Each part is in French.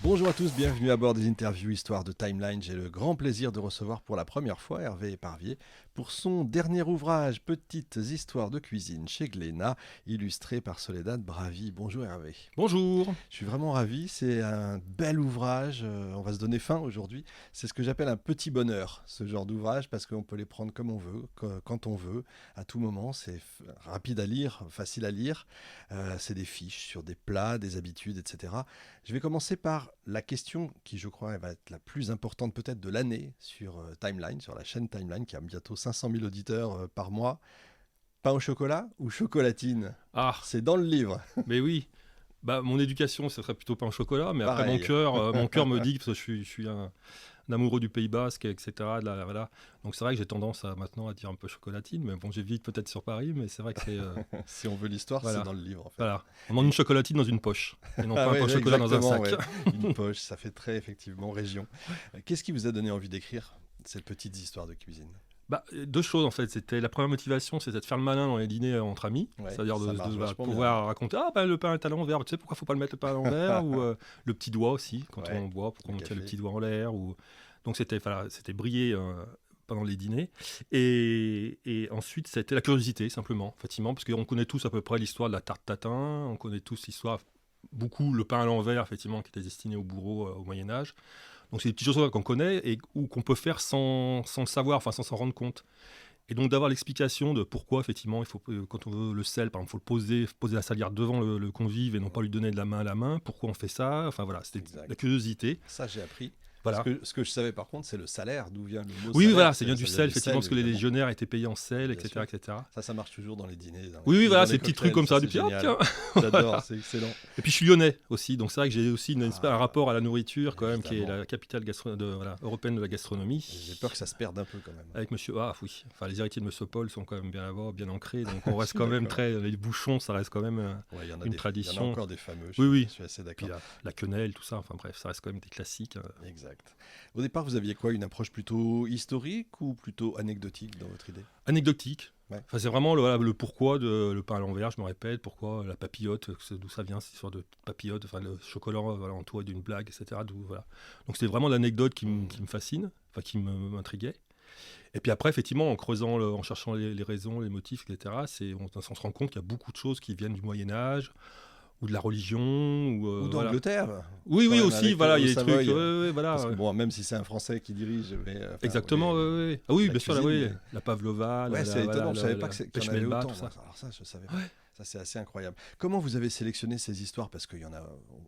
Bonjour à tous, bienvenue à bord des interviews Histoire de Timeline. J'ai le grand plaisir de recevoir pour la première fois Hervé Eparvier pour son dernier ouvrage Petites histoires de cuisine chez Glénat, illustré par Soledad Bravi. Bonjour Hervé. Bonjour. Je suis vraiment ravi, c'est un bel ouvrage, on va se donner fin aujourd'hui. C'est ce que j'appelle un petit bonheur, ce genre d'ouvrage, parce qu'on peut les prendre comme on veut, quand on veut, à tout moment. C'est rapide à lire, facile à lire. C'est des fiches sur des plats, des habitudes, etc. Je vais commencer par la question qui, je crois, va être la plus importante peut-être de l'année sur Timeline, sur la chaîne Timeline, qui a bientôt 500 000 auditeurs par mois. Pain au chocolat ou chocolatine? Ah, C'est dans le livre. mais oui. Bah, mon éducation, ce serait plutôt pain au chocolat, mais après Pareil. mon cœur me dit, parce que je suis un amoureux du Pays Basque, etc. Voilà. Donc c'est vrai que j'ai tendance maintenant à dire un peu chocolatine, mais bon, j'évite peut-être sur Paris, mais c'est vrai que c'est... Si on veut l'histoire, voilà. c'est dans le livre en fait. Voilà. On demande une chocolatine dans une poche, et non pas un Ouais, pain au chocolat dans un exactement, sac. ouais. Une poche, ça fait très effectivement région. Qu'est-ce qui vous a donné envie d'écrire ces petites histoires de cuisine? Bah, deux choses en fait. C'était la première motivation, c'était de faire le malin dans les dîners entre amis, Ouais, c'est-à-dire ça marche vachement pouvoir raconter le pain est à l'envers. Tu sais pourquoi faut pas le mettre le pain à l'envers ou le petit doigt aussi quand Ouais, on boit, pourquoi le on tient le café. petit doigt en l'air ou donc c'était briller pendant les dîners et ensuite c'était la curiosité simplement, effectivement, parce qu'on connaît tous à peu près l'histoire de la tarte tatin, on connaît tous l'histoire beaucoup le pain à l'envers effectivement qui était destiné au bourreau au Moyen Âge. Donc c'est des petites choses qu'on connaît et ou qu'on peut faire sans le savoir, enfin sans s'en rendre compte. Et donc d'avoir l'explication de pourquoi effectivement il faut quand on veut le sel, par exemple, il faut poser la salière devant le convive et non pas lui donner de la main à la main. Pourquoi on fait ça? Enfin voilà, c'était Exact. la curiosité. Ça, j'ai appris. Voilà. Ce que je savais par contre, c'est le salaire, d'où vient le mot Oui, salaire. voilà, c'est bien du Ça vient sel effectivement parce que les évidemment. légionnaires étaient payés en sel, Bien sûr. etc., etc. Ça marche toujours dans les dîners. Oui, Dans voilà, les ces petits trucs cocktails, comme ça, c'est du pied, génial. tiens. J'adore, Voilà. c'est excellent. Et puis je suis lyonnais aussi, donc c'est vrai que j'ai aussi un rapport à la nourriture quand même, qui est Évidemment. la capitale européenne de la gastronomie. J'ai peur que ça se perde un peu quand même. Avec monsieur, ah oui, enfin les héritiers de monsieur Paul sont quand même bien là-bas, bien ancrés, donc on Je reste suis quand même d'accord. les bouchons, ça reste quand même Ouais, il y en a une il y en a tradition. encore des fameux, Oui, oui. je suis assez Puis d'accord. la quenelle, tout ça, enfin bref, ça reste quand même des classiques. Exact. Au départ, vous aviez quoi? Une approche plutôt historique ou plutôt anecdotique dans votre idée? Anecdotique. Ouais. Enfin, c'est vraiment le pourquoi de le pain à l'envers, je me répète, pourquoi la papillote, d'où ça vient cette histoire de papillote, enfin le chocolat voilà, entouré d'une blague, etc. Voilà. Donc c'était vraiment l'anecdote qui me fascine, enfin qui m'intriguait. Et puis après, effectivement, en creusant, en cherchant les raisons, les motifs, etc., on se rend compte qu'il y a beaucoup de choses qui viennent du Moyen-Âge, ou de la religion, ou Ou voilà. d'Angleterre? Oui, Quand oui, même, aussi, avec voilà, il y a des Savoy, trucs, voilà. parce que bon, même si c'est un Français qui dirige, mais Exactement, oui. Ah oui, la bien sûr, cuisine, oui. La pavlova, ouais, c'est étonnant. Je savais pas qu'il y en avait peshmelma, autant. tout ça. Alors ça, je savais pas. Ouais. Ça, c'est assez incroyable. Comment vous avez sélectionné ces histoires? Parce qu'il y en a,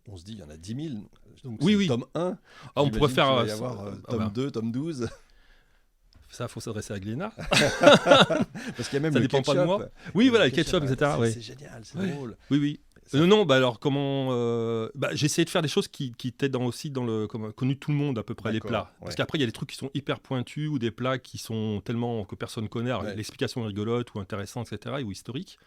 on se dit, il y en a 10 000. Donc Oui, c'est oui. le tome 1. Ah, on pourrait faire Il va y avoir tome 2, tome 12. Ça, il faut s'adresser à Glénat. Parce qu'il y a même Ça le dépend pas de ketchup. moi. Oui, voilà, le ketchup, etc. C'est Ouais. c'est génial, c'est Ouais. drôle. Oui. Ça- Non, bah alors comment j'ai essayé de faire des choses qui étaient aussi dans le connu de tout le monde à peu près les D'accord, plats. ouais. Parce qu'après il y a des trucs qui sont hyper pointus ou des plats qui sont tellement que personne connaît. Alors, Ouais. l'explication est rigolote ou intéressante, etc. ou historique.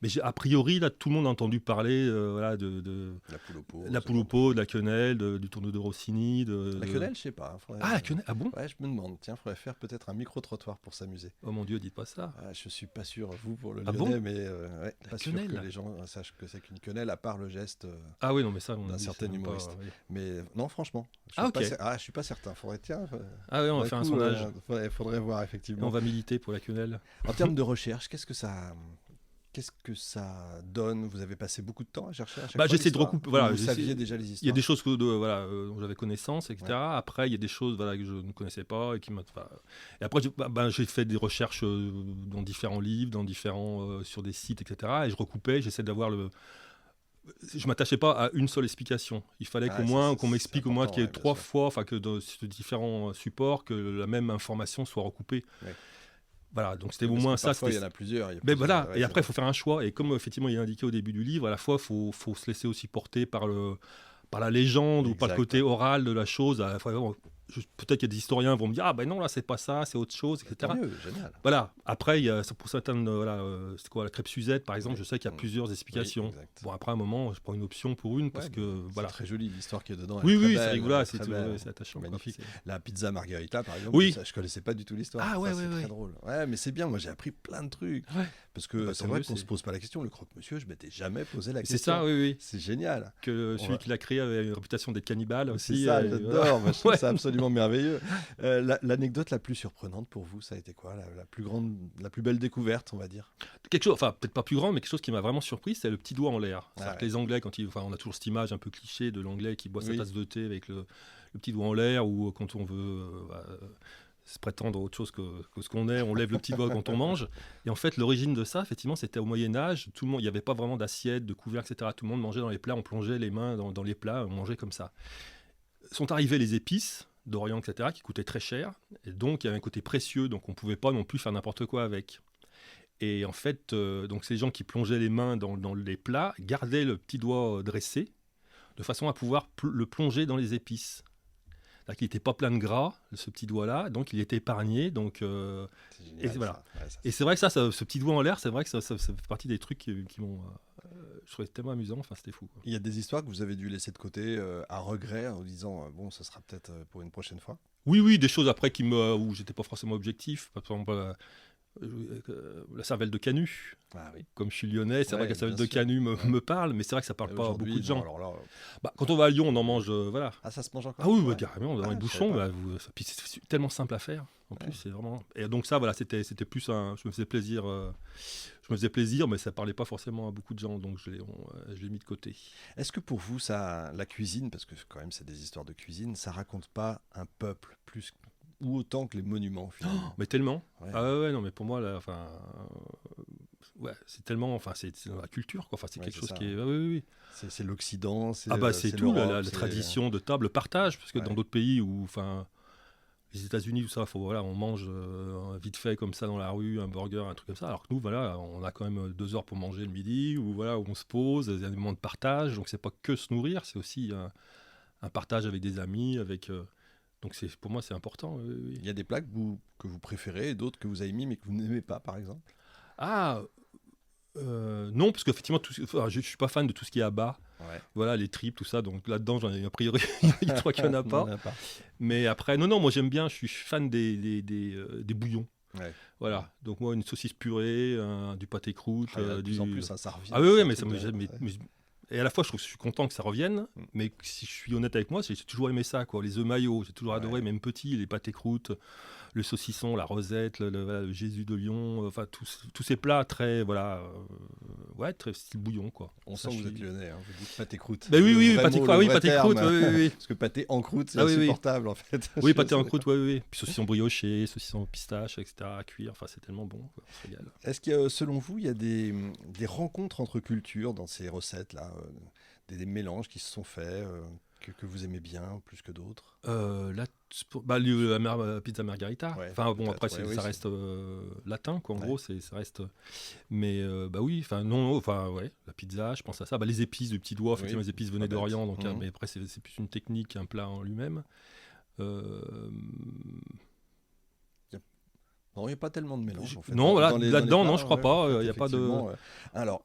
Mais a priori là tout le monde a entendu parler voilà, de La poule au pot. la ce poule au genre pot, de la quenelle, du tourneau de Rossini. La quenelle, je sais pas. Ah, la quenelle, ah bon? Ouais, je me demande. Tiens, il faudrait faire peut-être un micro-trottoir pour s'amuser. Oh mon Dieu, dites pas ça. Ah, je suis pas sûr, vous, pour le Ah lyonnais, bon? mais ouais, La pas sûr quenelle. que les gens sachent que c'est qu'une quenelle, à part le geste. Ah oui, non, mais ça, D'un certain humoriste. Oui. Mais non, franchement. Ah, ok. Je suis pas certain. Faudrait, tiens. Ah oui, on va faire un sondage. Faudrait voir, Et effectivement. on va militer pour la quenelle. En termes de recherche, qu'est-ce que ça donne? Vous avez passé beaucoup de temps à chercher à chaque fois J'essaie de l'histoire? recouper. Voilà, Vous saviez déjà les il y a histoires? des choses dont j'avais connaissance, etc. Après, il y a des choses que je ne connaissais pas. Et après, j'ai fait des recherches dans différents livres, sur des sites, etc. Et je recoupais, j'essaie d'avoir je m'attachais pas à une seule explication. Il fallait Ah, qu'au moins, qu'on c'est m'explique au moins qu'il y ait important, ouais, bien 3 sûr. fois, enfin que sur différents supports, que la même information soit recoupée. Ouais. Voilà, donc c'était au Parce moins que ça. parfois, il y en a plusieurs. Mais voilà, Ouais, et après, il faut faire un choix. Et comme effectivement, il est indiqué au début du livre, à la fois, il faut se laisser aussi porter par la légende ou par le Exact. côté oral de la chose. À la fois, peut-être qu'il y a des historiens qui vont me dire ah ben non là c'est pas ça, c'est autre chose, etc. Tant mieux, génial. Voilà. Après, pour certaines, voilà, c'est quoi la crêpe Suzette par exemple, je sais qu'il y a plusieurs Oui, explications. exact. Bon après à un moment, je prends une option pour une parce Ouais, que voilà. c'est très joli, l'histoire qui est dedans. Oui, Elle est très oui, c'est belle, rigolo, elle est c'est très tout, belle, ouais, c'est attachant. Quoi. magnifique. C'est- La pizza margarita, par exemple, Oui. ça, je connaissais pas du tout l'histoire. Ah ouais, Ça, c'est ouais, très ouais. drôle. Ouais, mais c'est bien, moi j'ai appris plein de trucs. Ouais. Parce que Bah, c'est tant vrai mieux, qu'on c'est- se pose pas la question. Le croque-monsieur, je m'étais jamais posé la C'est question. ça, oui, oui. C'est génial. Que On celui va- qui l'a créé avait une réputation d'être cannibale C'est aussi. ça, voilà. j'adore. Moi, je trouve Ouais. ça absolument merveilleux. L'anecdote la plus surprenante pour vous, ça a été quoi? La plus grande, la plus belle découverte, on va dire. Quelque chose, enfin peut-être pas plus grand, mais quelque chose qui m'a vraiment surpris, c'est le petit doigt en l'air. C'est-à-dire Ah que les Anglais, quand ils, enfin, on a toujours cette image un peu cliché de l'Anglais qui boit sa Oui. tasse de thé avec le petit doigt en l'air, ou quand on veut se prétendre autre chose que ce qu'on est, on lève le petit doigt quand on mange. Et en fait, l'origine de ça, effectivement, c'était au Moyen Âge. Tout le monde, il n'y avait pas vraiment d'assiette, de couvercle, etc. Tout le monde mangeait dans les plats, on plongeait les mains dans les plats, on mangeait comme ça. Sont arrivées les épices d'Orient, etc., qui coûtaient très cher, et donc il y avait un côté précieux, donc on ne pouvait pas non plus faire n'importe quoi avec. Et en fait, donc ces gens qui plongeaient les mains dans les plats gardaient le petit doigt dressé, de façon à pouvoir le plonger dans les épices. C'est-à-dire qu'il n'était pas plein de gras, ce petit doigt-là, donc il était épargné. Donc, C'est génial. et voilà. Ça. Ouais, ça, et c'est vrai que ça, ce petit doigt en l'air, c'est vrai que ça fait partie des trucs qui m'ont... je trouvais tellement amusant, enfin c'était fou. Quoi. Il y a des histoires que vous avez dû laisser de côté à regret en vous disant bon, ce sera peut-être pour une prochaine fois. Oui, des choses après où j'étais pas forcément objectif. Par exemple, la cervelle de Canut. Ah oui. Comme je suis lyonnais, c'est vrai que la cervelle de bien sûr. Canut me parle, mais c'est vrai que ça parle Et pas à aujourd'hui, beaucoup de gens. non, alors là, Bah, quand on va à Lyon, on en mange, voilà. ah, ça se mange encore. Ah oui, Ouais. carrément, dans Ah, les je savais bouchons, pas. puis c'est tellement simple à faire. En plus, Ouais. c'est vraiment. Et donc ça, voilà, c'était plus un. Je me faisais plaisir, mais ça parlait pas forcément à beaucoup de gens, donc je l'ai mis de côté. Est-ce que pour vous, ça, la cuisine, parce que quand même c'est des histoires de cuisine, ça raconte pas un peuple plus ou autant que les monuments finalement? Mais tellement. Ouais. Ah ouais, non, mais pour moi, là, enfin, ouais, c'est tellement, enfin, c'est dans la culture, quoi. Enfin, c'est Ouais, quelque c'est chose ça. qui est. Oui, oui. C'est l'Occident, c'est Ah bah c'est tout, l'Europe, la c'est- tradition de table, le partage, parce que Ouais. dans d'autres pays où, enfin, les États-Unis, tout ça, voilà, on mange vite fait comme ça dans la rue, un burger, un truc comme ça. Alors que nous, voilà, on a quand même 2 heures pour manger le midi, ou voilà, où on se pose, il y a des moments de partage, donc c'est pas que se nourrir, c'est aussi un partage avec des amis, avec. Donc pour moi, c'est important. Oui, oui. Il y a des plats que vous préférez et d'autres que vous avez mis mais que vous n'aimez pas, par exemple. Ah non, parce qu'effectivement, je suis pas fan de tout ce qui est à bas. Ouais. Voilà, les tripes, tout ça. Donc là-dedans, j'en ai a priori, je crois qu'il n'y en a Il y pas. en a pas. Mais après, non, moi j'aime bien, je suis fan des bouillons. Ouais. Voilà, donc moi une saucisse purée, du pâté croûte, Ah, de du... plus en plus, ça revient. Ah oui, c'est oui, un mais, truc ça me, de- mais- ouais. mais- et à la fois je suis content que ça revienne, Mm. mais si je suis honnête avec moi, j'ai toujours aimé ça, quoi. Les œufs maillots, j'ai toujours Ouais. adoré, même petits, les pâtés croûtes, le saucisson, la rosette, voilà, le Jésus de Lyon, enfin tous ces plats très, voilà, ouais, très style bouillon, quoi. On Ça, sent que je vous êtes suis- lyonnais, hein, vous dites pâté croûte. Ben oui, Le oui, vrai pâté mot, croûte, le oui, vrai pâté terme. croûte, oui, oui. Parce que pâté en croûte, c'est Ah oui, oui. insupportable en fait. Oui, pâté en croûte, oui, oui. Puis saucisson brioché, saucisson pistache, etc. à cuire, enfin c'est tellement bon, quoi. On se régale. Est-ce que selon vous, il y a des rencontres entre cultures dans ces recettes-là, des mélanges qui se sont faits, que vous aimez bien plus que d'autres? Là, la pizza margarita. Ouais, Enfin bon, peut-être, après ouais, oui, ça c'est- reste latin, quoi. En Ouais. gros, ça reste. Mais bah oui, enfin non, enfin ouais, la pizza, je pense à ça. Bah, les épices du petit doigt, effectivement, Oui, les épices pas venaient bête. d'Orient, donc Mhm. mais après c'est plus une technique, un plat en lui-même. Euh, Non, il n'y a pas tellement de mélange en fait. Non, voilà, dans les là-dedans, plats, non, je crois ouais, pas, en fait, il y a pas de- effectivement, alors,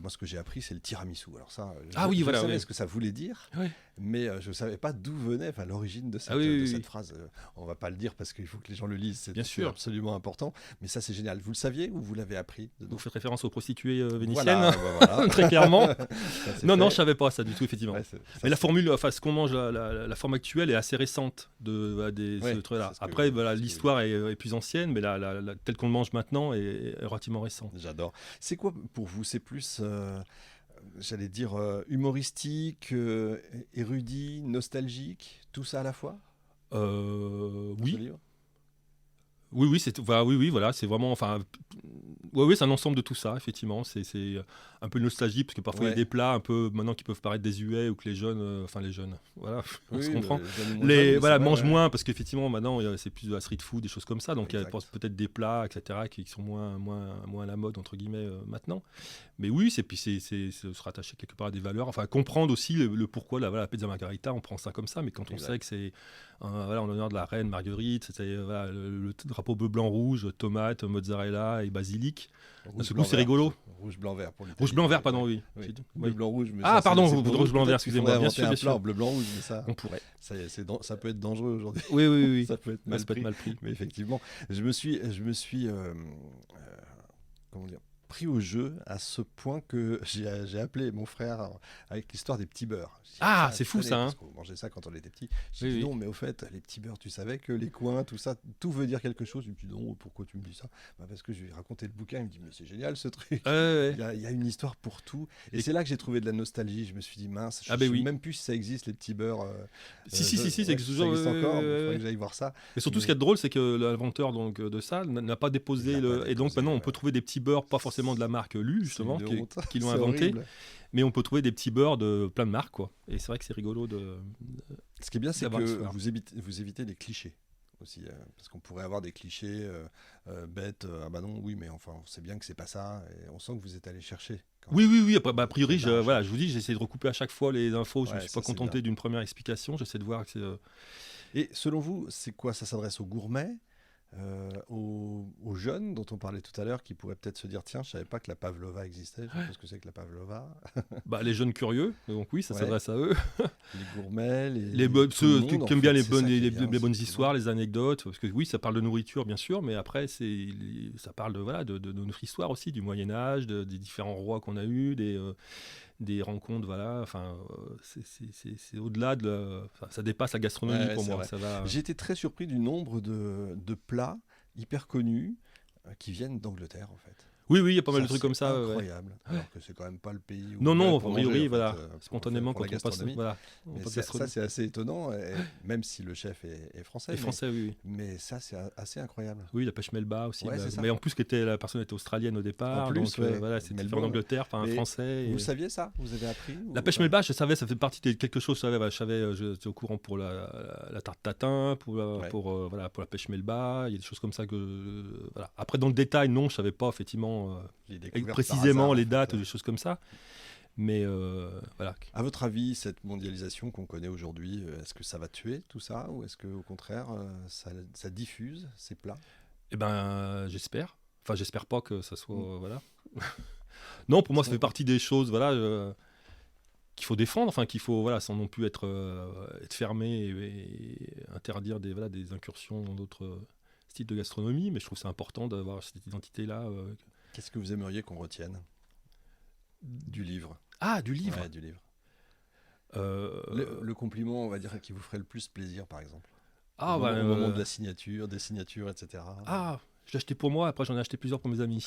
moi, ce que j'ai appris, c'est le tiramisu. Alors ça, Ah oui, je voilà, savais ouais. ce que ça voulait dire, Ouais. mais je ne savais pas d'où venait l'origine de cette, Ah oui, oui, de oui, cette oui. phrase. On va pas le dire parce qu'il faut que les gens le lisent, c'est Bien c'est sûr. absolument important. Mais ça, c'est génial. Vous le saviez ou vous l'avez appris dedans? Vous faites référence aux prostituées vénitiennes, Voilà, bah voilà. très clairement. Ça, c'est Non, fait. je savais pas ça du tout, effectivement. Ouais, ça, Mais la c'est- formule, enfin, ce qu'on mange, la forme actuelle est assez récente Ouais, ce truc-là. c'est ce que- Après, voilà, c'est ce que- l'histoire est plus ancienne, mais telle qu'on le mange maintenant est relativement récente. J'adore. C'est quoi pour vous? C'est plus, j'allais dire, humoristique, érudit, nostalgique, tout ça à la fois? Ce Oui, livre Oui, oui, oui, voilà, c'est vraiment, enfin, oui, c'est un ensemble de tout ça, effectivement. C'est un peu de nostalgie, parce que parfois il y a Ouais. des plats un peu maintenant qui peuvent paraître désuets ou que les jeunes, enfin les jeunes, voilà, on se Oui, comprend. jeunes ou moins jeunes, mais c'est Voilà, vrai, mangent ouais. moins parce qu'effectivement maintenant c'est plus de la street food, des choses comme ça. Donc il y a Exact. peut-être des plats, etc., qui sont moins à la mode entre guillemets maintenant. Mais oui, c'est se rattacher quelque part à des valeurs, enfin comprendre aussi le pourquoi la pizza margarita, on prend ça comme ça, mais quand on Exact. sait que c'est voilà, en l'honneur de la reine Marguerite, c'était voilà, le drapeau bleu blanc rouge, tomate, mozzarella et basilic. D'un Rouge, seul coup, blanc, c'est vert. rigolo. Rouge, blanc, vert pour l'Italie. Rouge blanc vert, Ouais. pardon, oui. Oui. J'ai dit- Bleu, oui. blanc, rouge. Mais Ah, ça, pardon, c'est pour rouge nous. blanc vert, Peut-être qu'il faudrait excusez-moi. Bien inventer sûr, un bien plat sûr. en bleu, blanc, rouge, mais ça, On pourrait. ça peut être dangereux aujourd'hui. Oui, oui, oui. Ça peut être Ouais, mal ça peut être pris. mal pris. Mais effectivement, je me suis comment dire, pris au jeu à ce point que j'ai appelé mon frère avec l'histoire des petits beurres. J'ai dit, Ah, tiens, c'est tu fou connais, ça, hein. parce qu'on mangeait ça quand on était petit. J'ai Oui, dit oui. non, mais au fait, les petits beurres, tu savais que les coins, tout ça, tout veut dire quelque chose. Je me dis non, pourquoi tu me dis ça? Bah, parce que je lui ai raconté le bouquin, il me dit mais c'est génial ce truc. Ouais, ouais, Il y, ouais. a, il y a une histoire pour tout. Et Et- c'est là que j'ai trouvé de la nostalgie. Je me suis dit mince, je Ah, ne ben sais oui. même plus si ça existe, les petits beurres. Si, c'est Ça toujours. existe encore, il faudrait Ouais. que j'aille voir ça. Mais surtout, ce Mais qu'il y a de drôle, c'est que l'inventeur donc, de ça n'a pas il déposé l'a le. pas Et donc déposé, maintenant, on ouais. peut trouver des petits beurres, pas forcément de la marque Lu, C'est justement, une honte. qui l'ont C'est inventé, horrible. mais on peut trouver des petits beurres de plein de marques, quoi. Et c'est vrai que c'est rigolo de. Ce qui est bien, c'est d'avoir que l'histoire. vous évitez les clichés aussi, parce qu'on pourrait avoir des clichés bêtes. Ah bah non, oui, mais enfin, on sait bien que c'est pas ça, et on sent que vous êtes allé chercher. Quand Oui, même. oui, oui. Après, bah, a priori, Très large. voilà, je vous dis, j'essaie de recouper à chaque fois les infos. Je ne me Ouais, suis pas ça c'est contenté bien. d'une première explication. J'essaie de voir que c'est. Et selon vous, c'est quoi? Ça s'adresse aux gourmets, aux jeunes dont on parlait tout à l'heure, qui pourraient peut-être se dire tiens, je savais pas que la pavlova existait. Je sais pas ce que c'est que la pavlova. Bah, les jeunes curieux, donc oui, ça Ouais. s'adresse à eux. Les gourmets, tout le Ceux monde, en qui aiment bien fait, les c'est ça bonnes, qui est les bien, bonnes c'est histoires, les anecdotes, parce que oui, ça parle de nourriture, bien sûr, mais après, ça parle voilà, de notre histoire aussi, du Moyen-Âge, des différents rois qu'on a eus, des rencontres, voilà. Enfin, c'est au-delà enfin, ça dépasse la gastronomie Ouais, pour c'est moi. vrai. Ça va. J'ai été très surpris du nombre de plats hyper connus qui viennent d'Angleterre, en fait. Oui, oui, il y a pas mal Ça, de trucs c'est comme ça. Ouais. incroyable. Alors que c'est quand même pas le pays où Non, on non, va a pour priori, manger, en voilà. fait, Spontanément, pour la quand on passe, gastronomie. voilà, on Mais passe ça, gastronomie. c'est assez étonnant, et même si le chef est français. Les Français, oui, oui. Mais ça, c'est assez incroyable. Oui, la pêche melba aussi. Ouais, c'est ça. Mais en plus, la personne était australienne au départ. En plus, donc ouais. voilà, c'était fait en Melbourne. Angleterre, enfin un Mais français. Vous et- le saviez ça? Vous avez appris La pêche melba, je savais, ça fait partie de quelque chose. Je savais, j'étais au courant pour la tarte tatin, Ouais. voilà, pour la pêche melba. Il y a des choses comme ça que. Voilà. Après, dans le détail, non, je savais pas effectivement J'ai découvert par précisément hasard, les en fait. dates, des choses comme ça. Mais voilà. À votre avis, cette mondialisation qu'on connaît aujourd'hui, est-ce que ça va tuer tout ça, ou est-ce que au contraire, ça diffuse ces plats? Eh ben, j'espère. Enfin, j'espère pas que ça soit. Voilà. Non, pour moi, ça fait partie des choses. Voilà. Qu'il faut défendre, enfin qu'il faut, voilà, sans non plus être fermé et interdire des incursions dans d'autres styles de gastronomie, mais je trouve que c'est important d'avoir cette identité-là. Qu'est-ce que vous aimeriez qu'on retienne du livre? Ah, du livre. Ouais, du livre. Euh, Le compliment, on va dire, qui vous ferait le plus plaisir, par exemple. Ah, Au moment de bah, la signature, des signatures, etc. ah, je l'ai acheté pour moi, après j'en ai acheté plusieurs pour mes amis.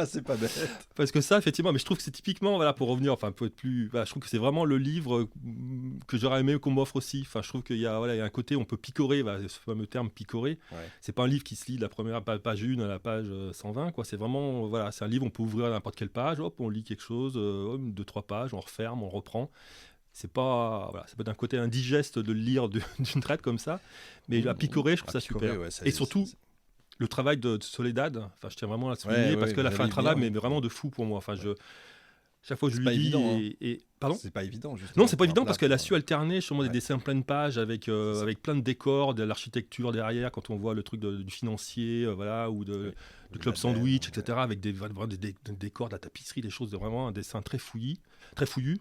C'est pas bête. Parce que ça, effectivement, mais je trouve que c'est typiquement, voilà, pour revenir, enfin, peut être plus, voilà, je trouve que c'est vraiment le livre que j'aurais aimé qu'on m'offre aussi. Enfin, je trouve qu'il y a, voilà, il y a un côté, on peut picorer, voilà, ce fameux terme picorer. Ouais. C'est pas un livre qui se lit de la première page 1 à la page 120, quoi. C'est vraiment, voilà, c'est un livre, on peut ouvrir à n'importe quelle page, hop, on lit quelque chose, 2-3 pages, on referme, on reprend. C'est pas, voilà, ça peut être un côté indigeste de le lire d'une traite comme ça, mais à picorer, je trouve ça Picorer, super. ouais, ça- Et surtout, c'est- le travail de Soledad, enfin, je tiens vraiment à le souligner Ouais, parce ouais, qu'elle a fait j'allais un y travail, venir, mais oui. vraiment de fou pour moi. Enfin, chaque fois que je C'est lui pas dis, évident, hein. pardon. c'est pas évident, justement. Non, c'est pas pour un évident plat, parce qu'elle a pour- su alterner sûrement des Ouais. dessins plein de pages avec, ça. avec plein de décors, de l'architecture derrière, quand on voit le truc du financier, voilà, ou Oui. du Le club label, sandwich, ouais. etc., avec vraiment des décors, de la tapisserie, des choses, vraiment un dessin très fouillis, très fouillu.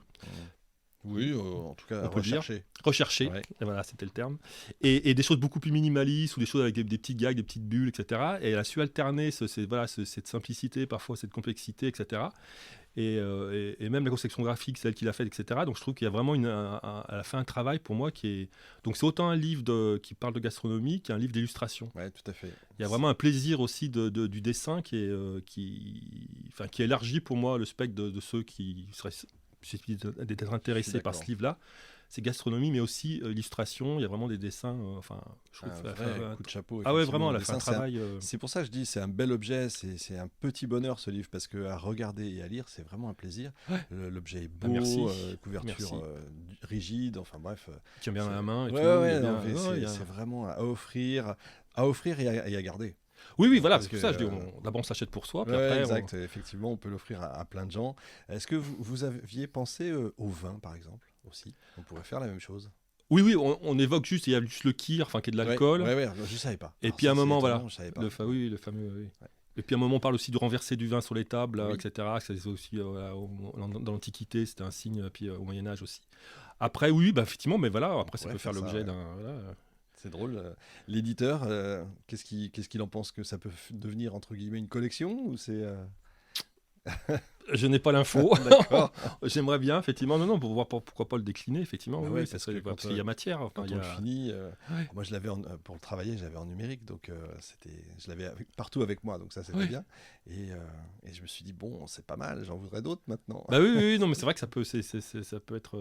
Oui, en tout cas, On peut le dire. recherché. Recherché, Ouais. et voilà, c'était le terme, et des choses beaucoup plus minimalistes ou des choses avec des petites gags, des petites bulles, etc. Et elle a su alterner cette simplicité, parfois cette complexité, etc. Et même la conception graphique, celle qu'il a faite, etc. Donc je trouve qu'il y a vraiment elle a fait un travail pour moi qui est. Donc c'est autant un livre qui parle de gastronomie qu'un livre d'illustration. Ouais, tout à fait. Il y a vraiment un plaisir aussi du dessin qui élargit pour moi le spectre de ceux qui seraient susceptibles d'être Je intéressés suis par ce d'accord. livre-là. c'est gastronomie, mais aussi illustration. Il y a vraiment des dessins. Enfin, je trouve. Un vrai coup de chapeau. Ah ouais, effectivement. vraiment, elle a Le fait un dessin, travail. c'est pour ça que je dis c'est un bel objet, c'est un petit bonheur ce livre parce que à regarder et à lire c'est vraiment un plaisir. Ouais. L'objet est Ah, beau, merci. couverture Merci. rigide, enfin bref. Tient bien c'est- à la main. Et Ouais, tout, ouais, il y a non, bien- mais ouais, il y a- c'est vraiment à offrir et à garder. Oui, oui, voilà, Parce c'est pour que, ça. Je dis, d'abord on s'achète pour soi, puis Ouais, après. exact. Effectivement, on peut l'offrir à plein de gens. Est-ce que vous aviez pensé au vin, par exemple, aussi? On pourrait faire la même chose. Oui, oui, on évoque juste. Il y a juste le kir, enfin, qui est de l'alcool. Ouais, ouais, je savais pas. Et Alors, puis à ça, un c'est moment, étonnant, voilà, je savais pas. oui, le fameux. Oui. Ouais. Et puis à un moment, on parle aussi de renverser du vin sur les tables, Oui. etc. Que c'est aussi dans l'Antiquité, c'était un signe, puis au Moyen Âge aussi. Après, oui, bah, effectivement, mais voilà, après, ça pourrait peut faire faire ça, l'objet ouais. d'un. Voilà. C'est drôle. L'éditeur, qu'est-ce qu'il en pense que ça peut devenir, entre guillemets, une collection ou c'est... Je n'ai pas l'info. D'accord. J'aimerais bien, effectivement. Non, pour voir pourquoi pas le décliner, effectivement. Bah oui, ouais, oui, parce que parce qu'il y a matière. Enfin, Quand il y on le a- finit, Ouais. moi je l'avais pour le travailler, je l'avais en numérique, donc je l'avais partout avec moi, donc ça c'était Ouais. bien. Et je me suis dit bon, c'est pas mal, j'en voudrais d'autres maintenant. Bah oui, oui, oui, non, mais c'est vrai que ça peut être, C'est une ça peut être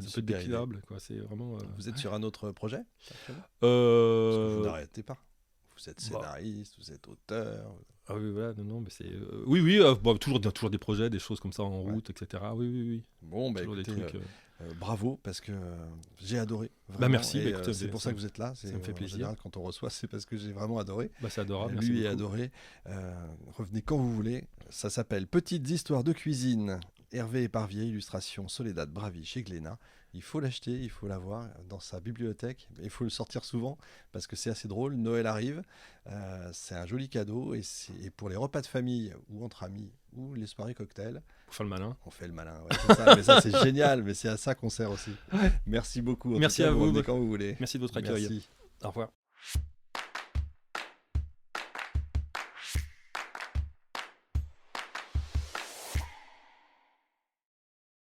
super idée. déclinable, quoi. C'est vraiment. Vous êtes sur un autre projet actuellement? Parce que Euh, vous n'arrêtez pas. Vous êtes bah. scénariste, vous êtes auteur. Ah oui, voilà, non, mais c'est. Oui, oui, bon, toujours des projets, des choses comme ça en Ouais. route, etc. Oui, oui, oui. Bon, bah Toujours des écoutez, trucs. bravo parce que j'ai adoré. Bah Vraiment, merci, et, bah, écoutez, c'est pour ça que vous êtes là. ça me fait En plaisir. général, quand on reçoit, c'est parce que j'ai vraiment adoré. Bah, c'est adorable. Merci Lui est beaucoup. adoré. Revenez quand vous voulez. Ça s'appelle Petites histoires de cuisine. Hervé Éparvier, illustration Soledad Bravi chez Glénat. Il faut l'acheter, il faut l'avoir dans sa bibliothèque. Il faut le sortir souvent parce que c'est assez drôle. Noël arrive. C'est un joli cadeau. Et pour les repas de famille ou entre amis ou les soirées cocktails, Pour faire le malin. on fait le malin. Ouais, c'est ça. Mais ça, c'est génial. Mais c'est à ça qu'on sert aussi. Merci beaucoup. En Merci tout cas, à vous. revenez quand vous voulez. Merci de votre accueil. Merci. Au revoir.